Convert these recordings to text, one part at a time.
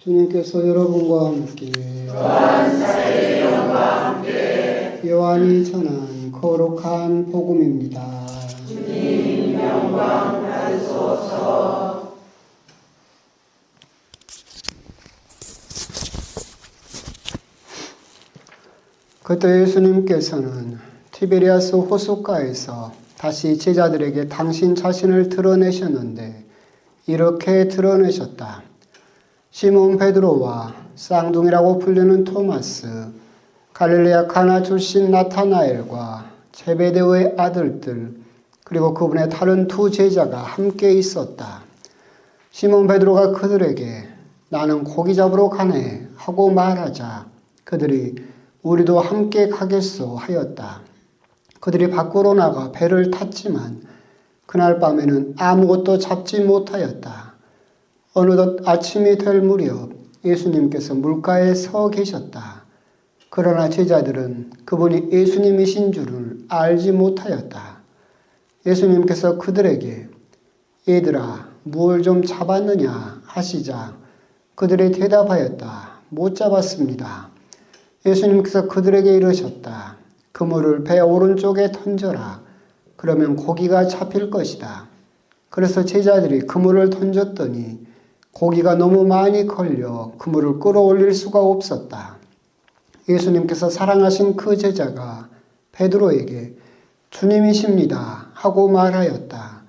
주님께서 여러분과 함께 요한이 전한 거룩한 복음입니다. 주님 영광 받으소서. 그때 예수님께서는 티베리아스 호숫가에서 다시 제자들에게 당신 자신을 드러내셨는데 이렇게 드러내셨다. 시몬 베드로와 쌍둥이라고 불리는 토마스, 갈릴레아 가나 출신 나타나엘과 제베데오의 아들들, 그리고 그분의 다른 두 제자가 함께 있었다. 시몬 베드로가 그들에게 나는 고기 잡으러 가네 하고 말하자 그들이 우리도 함께 가겠소 하였다. 그들이 밖으로 나가 배를 탔지만 그날 밤에는 아무것도 잡지 못하였다. 어느덧 아침이 될 무렵 예수님께서 물가에 서 계셨다. 그러나 제자들은 그분이 예수님이신 줄을 알지 못하였다. 예수님께서 그들에게 얘들아 무엇 좀 잡았느냐 하시자 그들이 대답하였다. 못 잡았습니다. 예수님께서 그들에게 이르셨다. 그물을 배 오른쪽에 던져라. 그러면 고기가 잡힐 것이다. 그래서 제자들이 그물을 던졌더니 고기가 너무 많이 걸려 그물을 끌어올릴 수가 없었다. 예수님께서 사랑하신 그 제자가 베드로에게 주님이십니다 하고 말하였다.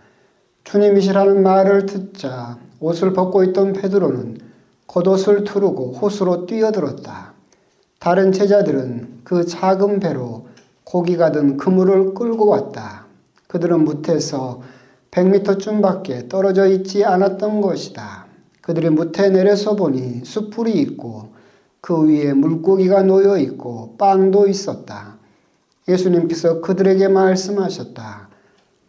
주님이시라는 말을 듣자 옷을 벗고 있던 베드로는 겉옷을 두르고 호수로 뛰어들었다. 다른 제자들은 그 작은 배로 고기가 든 그물을 끌고 왔다. 그들은 무태에서 100m쯤밖에 떨어져 있지 않았던 것이다. 그들이 무태에 내려서 보니 숯불이 있고 그 위에 물고기가 놓여 있고 빵도 있었다. 예수님께서 그들에게 말씀하셨다.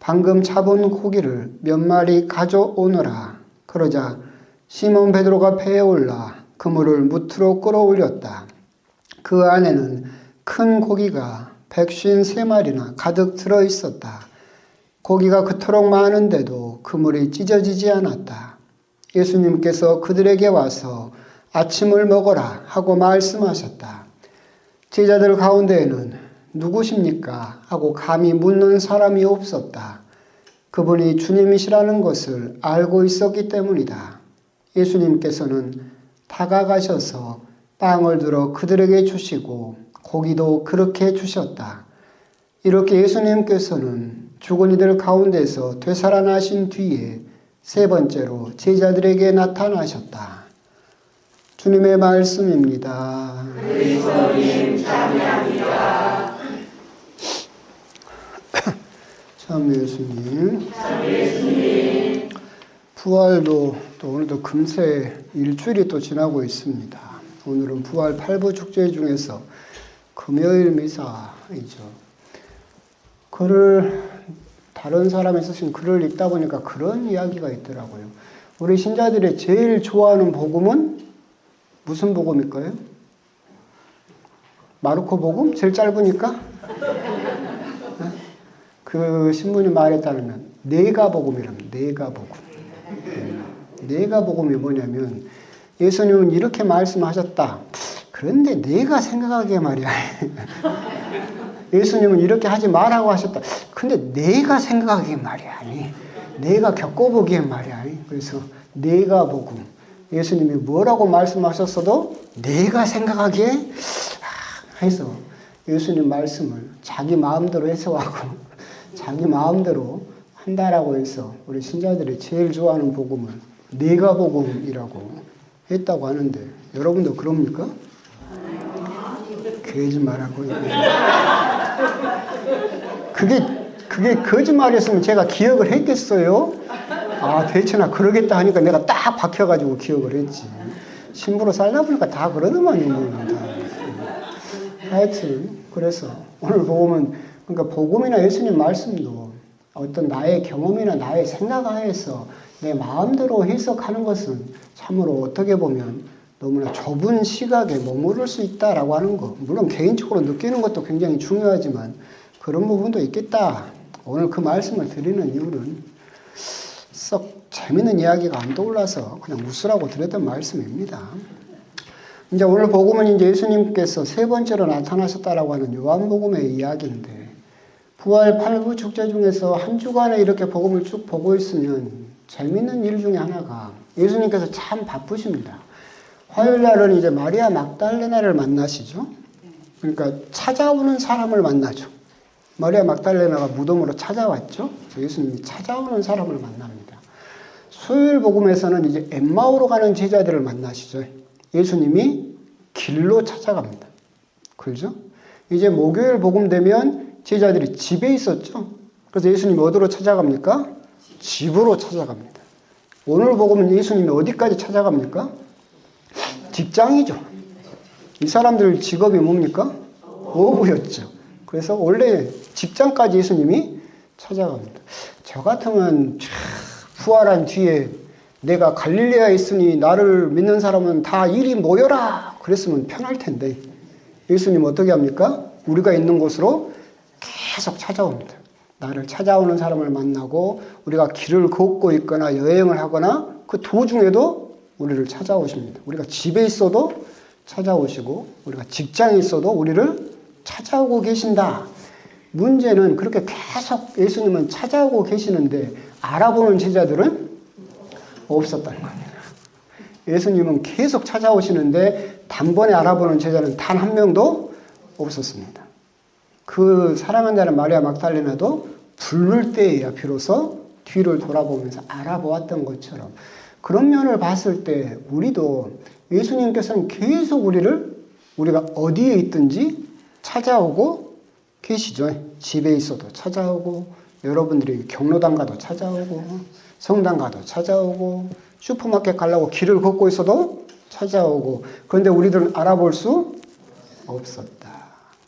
방금 잡은 고기를 몇 마리 가져오너라. 그러자 시몬 베드로가 배에 올라 그물을 무트로 끌어올렸다. 그 안에는 큰 고기가 153마리나 가득 들어 있었다. 고기가 그토록 많은데도 그물이 찢어지지 않았다. 예수님께서 그들에게 와서 아침을 먹어라 하고 말씀하셨다. 제자들 가운데에는 누구십니까? 하고 감히 묻는 사람이 없었다. 그분이 주님이시라는 것을 알고 있었기 때문이다. 예수님께서는 다가가셔서 빵을 들어 그들에게 주시고 고기도 그렇게 주셨다. 이렇게 예수님께서는 죽은 이들 가운데서 되살아나신 뒤에 세 번째로 제자들에게 나타나셨다. 주님의 말씀입니다. 그리스도님 찬양합니다. 참 예수님. 참 예수님. 부활도 또 오늘도 금세 일주일이 또 지나고 있습니다. 오늘은 부활 8부 축제 중에서 금요일 미사이죠. 다른 사람이 쓰신 글을 읽다 보니까 그런 이야기가 있더라고요. 우리 신자들이 제일 좋아하는 복음은 무슨 복음일까요? 마르코 복음? 제일 짧으니까? 그 신문이 말했다면 네가 복음이랍니다. 네가 복음. 네가 복음이 뭐냐면 예수님은 이렇게 말씀하셨다. 그런데 내가 생각하기에 말이야. 예수님은 이렇게 하지 말라고 하셨다. 근데 내가 생각하기에 말이야. 내가 겪어보기에 말이야. 그래서 내가 복음. 예수님이 뭐라고 말씀하셨어도 내가 생각하기에 해서 예수님 말씀을 자기 마음대로 해석하고 자기 마음대로 한다라고 해서 우리 신자들이 제일 좋아하는 복음을 내가 복음이라고 했다고 하는데 여러분도 그럽니까? 거짓말하고 그게 거짓말이었으면 제가 기억을 했겠어요? 대체나 그러겠다 하니까 내가 딱 박혀가지고 기억을 했지. 신부로 살다 보니까 다 그러더만요. 하여튼 그래서 오늘 복음은 그러니까 복음이나 예수님 말씀도 어떤 나의 경험이나 나의 생각 하에서 내 마음대로 해석하는 것은 참으로 어떻게 보면 너무나 좁은 시각에 머무를 수 있다라고 하는 거. 물론 개인적으로 느끼는 것도 굉장히 중요하지만 그런 부분도 있겠다. 오늘 그 말씀을 드리는 이유는 썩 재밌는 이야기가 안 떠올라서 그냥 웃으라고 드렸던 말씀입니다. 이제 오늘 복음은 이제 예수님께서 세 번째로 나타나셨다라고 하는 요한복음의 이야기인데, 부활 8부 축제 중에서 한 주간에 이렇게 복음을 쭉 보고 있으면 재밌는 일 중에 하나가 예수님께서 참 바쁘십니다. 화요일 날은 이제 마리아 막달레나를 만나시죠. 그러니까 찾아오는 사람을 만나죠. 마리아 막달레나가 무덤으로 찾아왔죠. 예수님이 찾아오는 사람을 만납니다. 수요일 복음에서는 이제 엠마오로 가는 제자들을 만나시죠. 예수님이 길로 찾아갑니다. 그렇죠? 이제 목요일 복음 되면 제자들이 집에 있었죠. 그래서 예수님이 어디로 찾아갑니까? 집으로 찾아갑니다. 오늘 복음은 예수님이 어디까지 찾아갑니까? 직장이죠. 이 사람들 직업이 뭡니까? 어부였죠. 그래서 원래 직장까지 예수님이 찾아갑니다. 저 같으면 부활한 뒤에 내가 갈릴레아에 있으니 나를 믿는 사람은 다 이리 모여라 그랬으면 편할 텐데, 예수님 어떻게 합니까? 우리가 있는 곳으로 계속 찾아옵니다. 나를 찾아오는 사람을 만나고 우리가 길을 걷고 있거나 여행을 하거나 그 도중에도 우리를 찾아오십니다. 우리가 집에 있어도 찾아오시고 우리가 직장에 있어도 우리를 찾아오고 계신다. 문제는 그렇게 계속 예수님은 찾아오고 계시는데 알아보는 제자들은 없었다는 겁니다. 예수님은 계속 찾아오시는데 단번에 알아보는 제자는 단 한 명도 없었습니다. 그 사랑한다는 마리아 막달레나도 부를 때에야 비로소 뒤를 돌아보면서 알아보았던 것처럼, 그런 면을 봤을 때 우리도 예수님께서는 계속 우리가 어디에 있든지 찾아오고 계시죠. 집에 있어도 찾아오고, 여러분들이 경로당 가도 찾아오고, 성당 가도 찾아오고, 슈퍼마켓 가려고 길을 걷고 있어도 찾아오고, 그런데 우리들은 알아볼 수 없었다.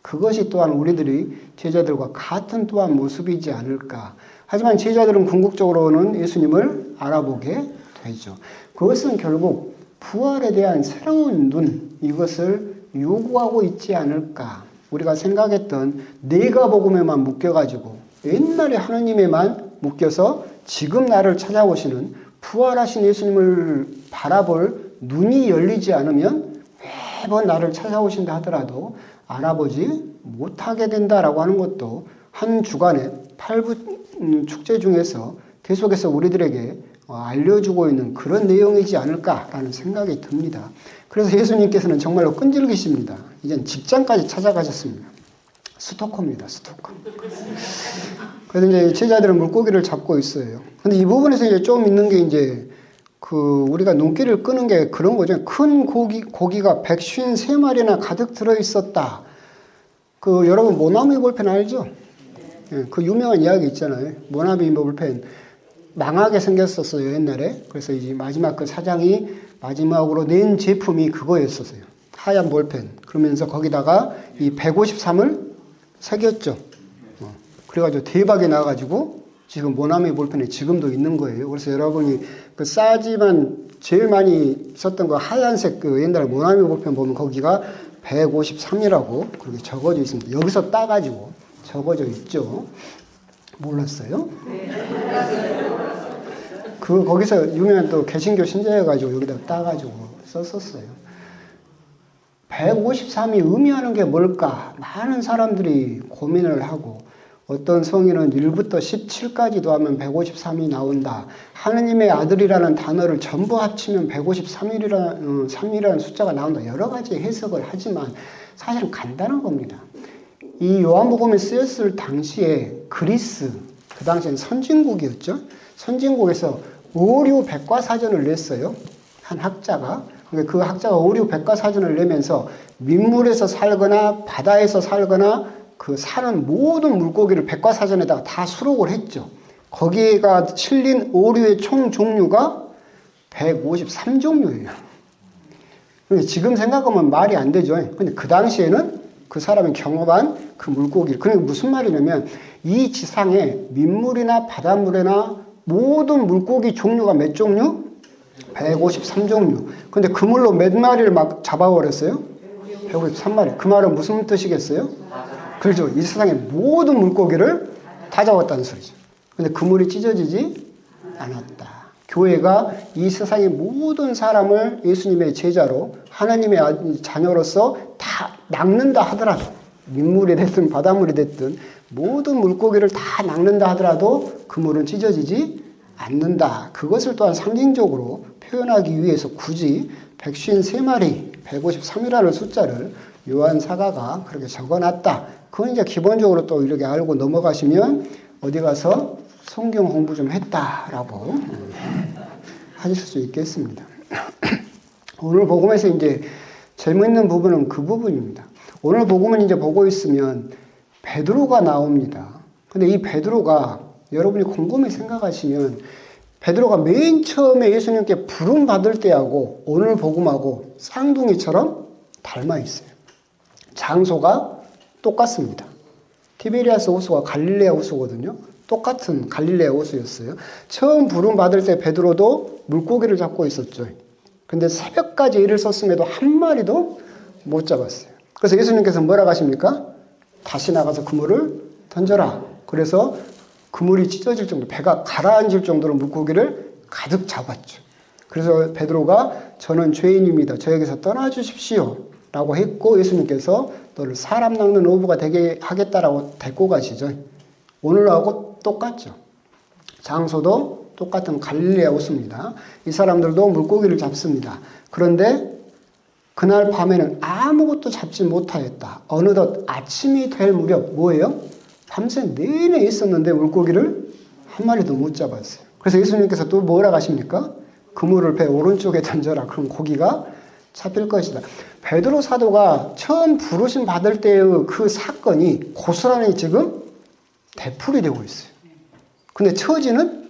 그것이 또한 우리들이 제자들과 같은 또한 모습이지 않을까. 하지만 제자들은 궁극적으로는 예수님을 알아보게 되죠. 그것은 결국 부활에 대한 새로운 눈, 이것을 요구하고 있지 않을까. 우리가 생각했던 내가 복음에만 묶여가지고 옛날에 하느님에만 묶여서 지금 나를 찾아오시는 부활하신 예수님을 바라볼 눈이 열리지 않으면 매번 나를 찾아오신다 하더라도 알아보지 못하게 된다라고 하는 것도 한 주간의 8부 축제 중에서 계속해서 우리들에게 알려주고 있는 그런 내용이지 않을까라는 생각이 듭니다. 그래서 예수님께서는 정말로 끈질기십니다. 이젠 직장까지 찾아가셨습니다. 스토커입니다, 스토커. 그래서 이제 제자들은 물고기를 잡고 있어요. 근데 이 부분에서 이제 좀 있는 게 이제 우리가 눈길을 끄는 게 그런 거죠. 큰 고기가 153마리나 가득 들어 있었다. 여러분 모나미 볼펜 알죠? 예, 그 유명한 이야기 있잖아요. 모나미 볼펜 망하게 생겼었어요, 옛날에. 그래서 이제 마지막 그 사장이 마지막으로 낸 제품이 그거였었어요. 하얀 볼펜. 그러면서 거기다가 이 153을 새겼죠. 그래가지고 대박이 나가지고 지금 모나미 볼펜이 지금도 있는 거예요. 그래서 여러분이 그 싸지만 제일 많이 썼던 거 하얀색 옛날 모나미 볼펜 보면 거기가 153이라고 그렇게 적어져 있습니다. 여기서 따가지고 적어져 있죠. 몰랐어요? 거기서 유명한 또 개신교 신자여가지고 여기다 따가지고 썼었어요. 153이 의미하는 게 뭘까? 많은 사람들이 고민을 하고, 어떤 성인은 1부터 17까지도 하면 153이 나온다. 하느님의 아들이라는 단어를 전부 합치면 153이라는 숫자가 나온다. 여러 가지 해석을 하지만 사실은 간단한 겁니다. 이 요한복음에 쓰였을 당시에 그리스, 그 당시엔 선진국이었죠. 선진국에서 의류 백과사전을 냈어요. 한 학자가. 그 학자가 의류 백과사전을 내면서 민물에서 살거나 바다에서 살거나 그 사는 모든 물고기를 백과사전에다가 다 수록을 했죠. 거기가 실린 오류의 총 종류가 153종류예요. 지금 생각하면 말이 안 되죠. 근데 그 당시에는 그 사람이 경험한 그 물고기, 그러니까 무슨 말이냐면 이 지상에 민물이나 바닷물이나 모든 물고기 종류가 몇 종류? 153종류. 근데 그물로 몇 마리를 막 잡아버렸어요? 153마리. 그 말은 무슨 뜻이겠어요? 그렇죠. 이 세상의 모든 물고기를 다 잡았다는 소리죠. 근데 그물이 찢어지지 않았다. 교회가 이 세상의 모든 사람을 예수님의 제자로 하나님의 자녀로서 다 낚는다 하더라도 민물이 됐든 바닷물이 됐든 모든 물고기를 다 낚는다 하더라도 그물은 찢어지지 않는다. 그것을 또한 상징적으로 표현하기 위해서 굳이 153마리, 153이라는 숫자를 요한 사가가 그렇게 적어놨다. 그건 이제 기본적으로 또 이렇게 알고 넘어가시면 어디 가서 성경 공부 좀 했다라고 하실 수 있겠습니다. 오늘 복음에서 이제 재밌는 부분은 그 부분입니다. 오늘 복음은 이제 보고 있으면 베드로가 나옵니다. 근데 이 베드로가 여러분이 곰곰이 생각하시면 베드로가 맨 처음에 예수님께 부름 받을 때하고 오늘 복음하고 쌍둥이처럼 닮아 있어요. 장소가 똑같습니다. 티베리아스 호수가 갈릴레아 호수거든요. 똑같은 갈릴레아 호수였어요. 처음 부름 받을 때 베드로도 물고기를 잡고 있었죠. 근데 새벽까지 일을 썼음에도 한 마리도 못 잡았어요. 그래서 예수님께서 뭐라고 하십니까? 다시 나가서 그물을 던져라. 그래서 그물이 찢어질 정도, 배가 가라앉을 정도로 물고기를 가득 잡았죠. 그래서 베드로가 저는 죄인입니다. 저에게서 떠나주십시오. 라고 했고 예수님께서 너를 사람 낚는 어부가 되게 하겠다라고 데리고 가시죠. 오늘하고 똑같죠. 장소도 똑같은 갈릴레아 호수입니다. 이 사람들도 물고기를 잡습니다. 그런데 그날 밤에는 아무것도 잡지 못하였다. 어느덧 아침이 될 무렵 뭐예요? 밤새 내내 있었는데 물고기를 한 마리도 못 잡았어요. 그래서 예수님께서 또 뭐라 하십니까? 그물을 배 오른쪽에 던져라. 그럼 고기가 잡힐 것이다. 베드로 사도가 처음 부르심 받을 때의 그 사건이 고스란히 지금 되풀이 되고 있어요. 근데 처지는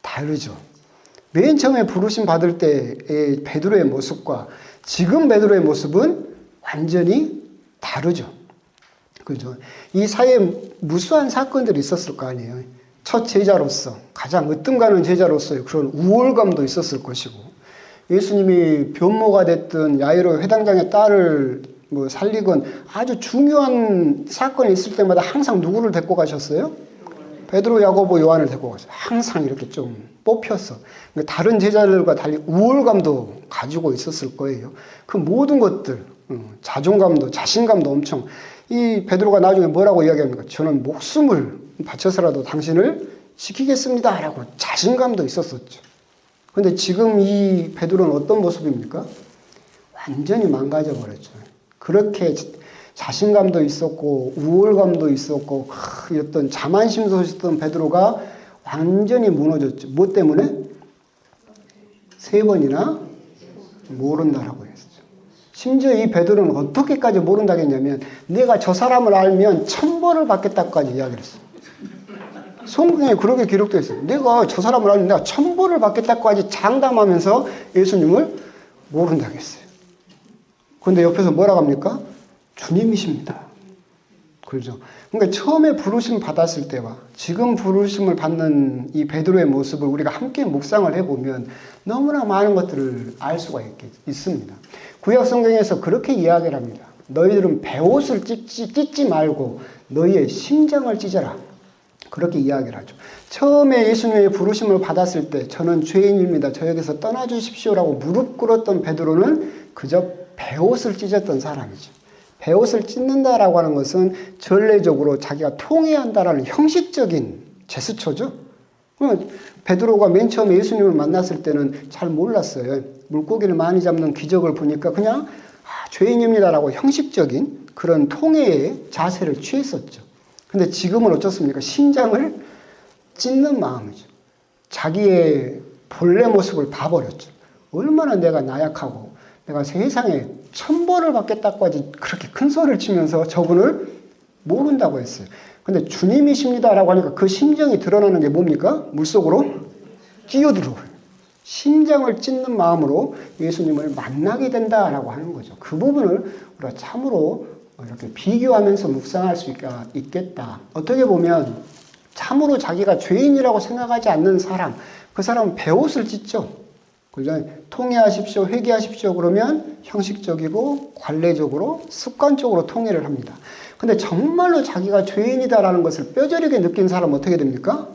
다르죠. 맨 처음에 부르심 받을 때의 베드로의 모습과 지금 베드로의 모습은 완전히 다르죠. 그죠? 이 사이에 무수한 사건들이 있었을 거 아니에요. 첫 제자로서, 가장 으뜸가는 제자로서의 그런 우월감도 있었을 것이고, 예수님이 변모가 됐든 야이로 회당장의 딸을 살리건 아주 중요한 사건이 있을 때마다 항상 누구를 데리고 가셨어요? 베드로, 야고보, 요한을 데리고 가셨어요. 항상 이렇게 좀 뽑혀서. 다른 제자들과 달리 우월감도 가지고 있었을 거예요. 그 모든 것들, 자존감도, 자신감도 엄청. 이 베드로가 나중에 뭐라고 이야기합니까? 저는 목숨을 바쳐서라도 당신을 지키겠습니다. 라고 자신감도 있었었죠. 근데 지금 이 베드로는 어떤 모습입니까? 완전히 망가져 버렸죠. 그렇게 자신감도 있었고 우월감도 있었고 어떤 자만심도 있었던 베드로가 완전히 무너졌죠. 뭐 때문에? 3번이나 모른다라고 했었죠. 심지어 이 베드로는 어떻게까지 모른다고 했냐면 내가 저 사람을 알면 천벌을 받겠다까지 이야기를 했어요. 성경에 그렇게 기록되어 있어요. 내가 저 사람을 알면 내가 천벌을 받겠다까지 장담하면서 예수님을 모른다고 했어요. 그런데 옆에서 뭐라고 합니까? 주님이십니다. 그렇죠. 그러니까 처음에 부르심 받았을 때와 지금 부르심을 받는 이 베드로의 모습을 우리가 함께 묵상을 해보면 너무나 많은 것들을 알 수가 있습니다. 구약 성경에서 그렇게 이야기를 합니다. 너희들은 베옷을 찢지 말고 너희의 심장을 찢어라. 그렇게 이야기를 하죠. 처음에 예수님의 부르심을 받았을 때 저는 죄인입니다. 저에게서 떠나주십시오라고 무릎 꿇었던 베드로는 그저 베옷을 찢었던 사람이죠. 베옷을 찢는다라고 하는 것은 전례적으로 자기가 통회한다라는 형식적인 제스처죠. 베드로가 맨 처음에 예수님을 만났을 때는 잘 몰랐어요. 물고기를 많이 잡는 기적을 보니까 그냥 죄인입니다라고 형식적인 그런 통회의 자세를 취했었죠. 근데 지금은 어떻습니까? 심장을 찢는 마음이죠. 자기의 본래 모습을 봐버렸죠. 얼마나 내가 나약하고 내가 세상에 천벌을 받겠다까지 그렇게 큰 소리를 치면서 저분을 모른다고 했어요. 근데 주님이십니다라고 하니까 그 심정이 드러나는 게 뭡니까? 물속으로 뛰어들어요. 심장을 찢는 마음으로 예수님을 만나게 된다라고 하는 거죠. 그 부분을 우리가 참으로 이렇게 비교하면서 묵상할 수 있겠다. 어떻게 보면 참으로 자기가 죄인이라고 생각하지 않는 사람, 그 사람은 베옷을 찢죠. 그죠? 통회하십시오, 회개하십시오 그러면 형식적이고 관례적으로 습관적으로 통회를 합니다. 근데 정말로 자기가 죄인이다라는 것을 뼈저리게 느낀 사람은 어떻게 됩니까?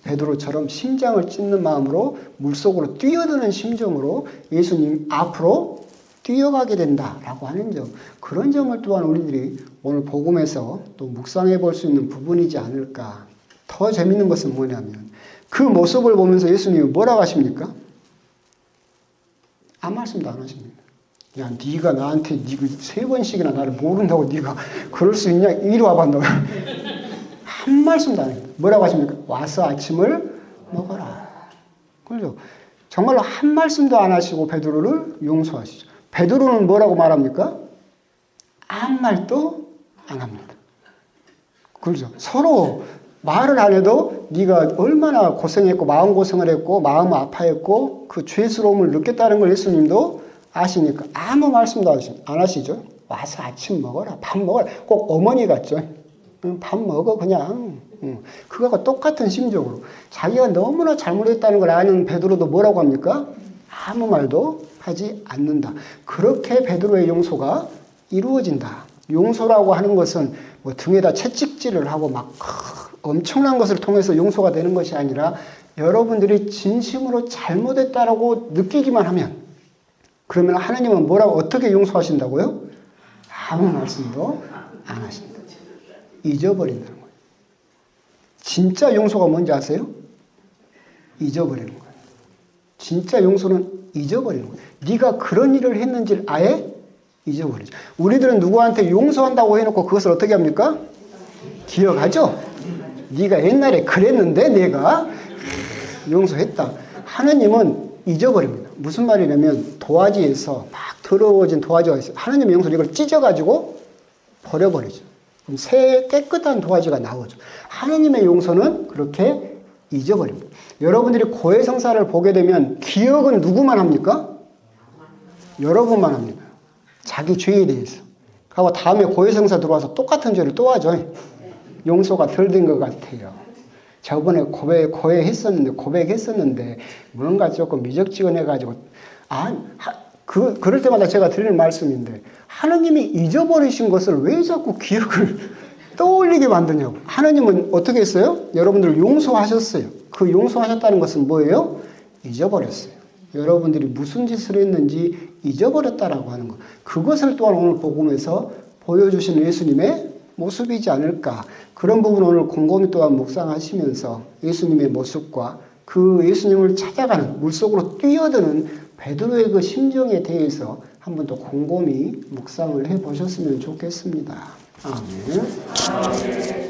베드로처럼 심장을 찢는 마음으로 물속으로 뛰어드는 심정으로 예수님 앞으로 뛰어가게 된다라고 하는 점, 그런 점을 또한 우리들이 오늘 복음에서 또 묵상해 볼 수 있는 부분이지 않을까. 더 재밌는 것은 뭐냐면 그 모습을 보면서 예수님이 뭐라고 하십니까? 아무 말씀도 안 하십니다. 야, 네가 나한테 네가 3번씩이나 나를 모른다고 네가 그럴 수 있냐? 이리 와봐 너. 한 말씀도 안 해요. 뭐라고 하십니까? 와서 아침을 먹어라. 그렇죠? 정말로 한 말씀도 안 하시고 베드로를 용서하시죠. 베드로는 뭐라고 말합니까? 아무 말도 안 합니다. 그렇죠? 서로 말을 안 해도 네가 얼마나 고생했고 마음고생을 했고 마음 아파했고 그 죄스러움을 느꼈다는 걸 예수님도 아시니까 아무 말씀도 안 하시죠. 와서 아침 먹어라. 밥 먹어라. 꼭 어머니 같죠. 밥 먹어 그냥. 그거하고 똑같은 심정으로 자기가 너무나 잘못했다는 걸 아는 베드로도 뭐라고 합니까? 아무 말도 하지 않는다. 그렇게 베드로의 용서가 이루어진다. 용서라고 하는 것은 뭐 등에다 채찍질을 하고 막 엄청난 것을 통해서 용서가 되는 것이 아니라 여러분들이 진심으로 잘못했다라고 느끼기만 하면, 그러면 하나님은 뭐라고 어떻게 용서하신다고요? 아무 말씀도 안 하신다. 잊어버린다는 거예요. 진짜 용서가 뭔지 아세요? 잊어버리는 거예요. 진짜 용서는 잊어버리는 거예요. 네가 그런 일을 했는지를 아예 잊어버리죠. 우리들은 누구한테 용서한다고 해놓고 그것을 어떻게 합니까? 기억하죠? 네가 옛날에 그랬는데 내가 용서했다. 하나님은 잊어버립니다. 무슨 말이냐면 도화지에서 막 더러워진 도화지가 있어요. 하나님의 용서는 이걸 찢어가지고 버려버리죠. 그럼 새 깨끗한 도화지가 나오죠. 하나님의 용서는 그렇게 잊어버립니다. 여러분들이 고해성사를 보게 되면 기억은 누구만 합니까? 여러분만 합니다. 자기 죄에 대해서. 하고 다음에 고해성사 들어와서 똑같은 죄를 또 하죠. 용서가 덜 된 것 같아요. 저번에 고백했었는데 뭔가 조금 미적지근해가지고 그럴 때마다 제가 드리는 말씀인데 하나님이 잊어버리신 것을 왜 자꾸 기억을 떠올리게 만드냐고. 하나님은 어떻게 했어요? 여러분들을 용서하셨어요. 그 용서하셨다는 것은 뭐예요? 잊어버렸어요. 여러분들이 무슨 짓을 했는지 잊어버렸다라고 하는 것. 그것을 또한 오늘 복음에서 보여주시는 예수님의 모습이지 않을까. 그런 부분 오늘 곰곰이 또한 묵상하시면서 예수님의 모습과 그 예수님을 찾아가는 물속으로 뛰어드는 베드로의 그 심정에 대해서 한번 더 곰곰이 묵상을 해보셨으면 좋겠습니다. 아멘.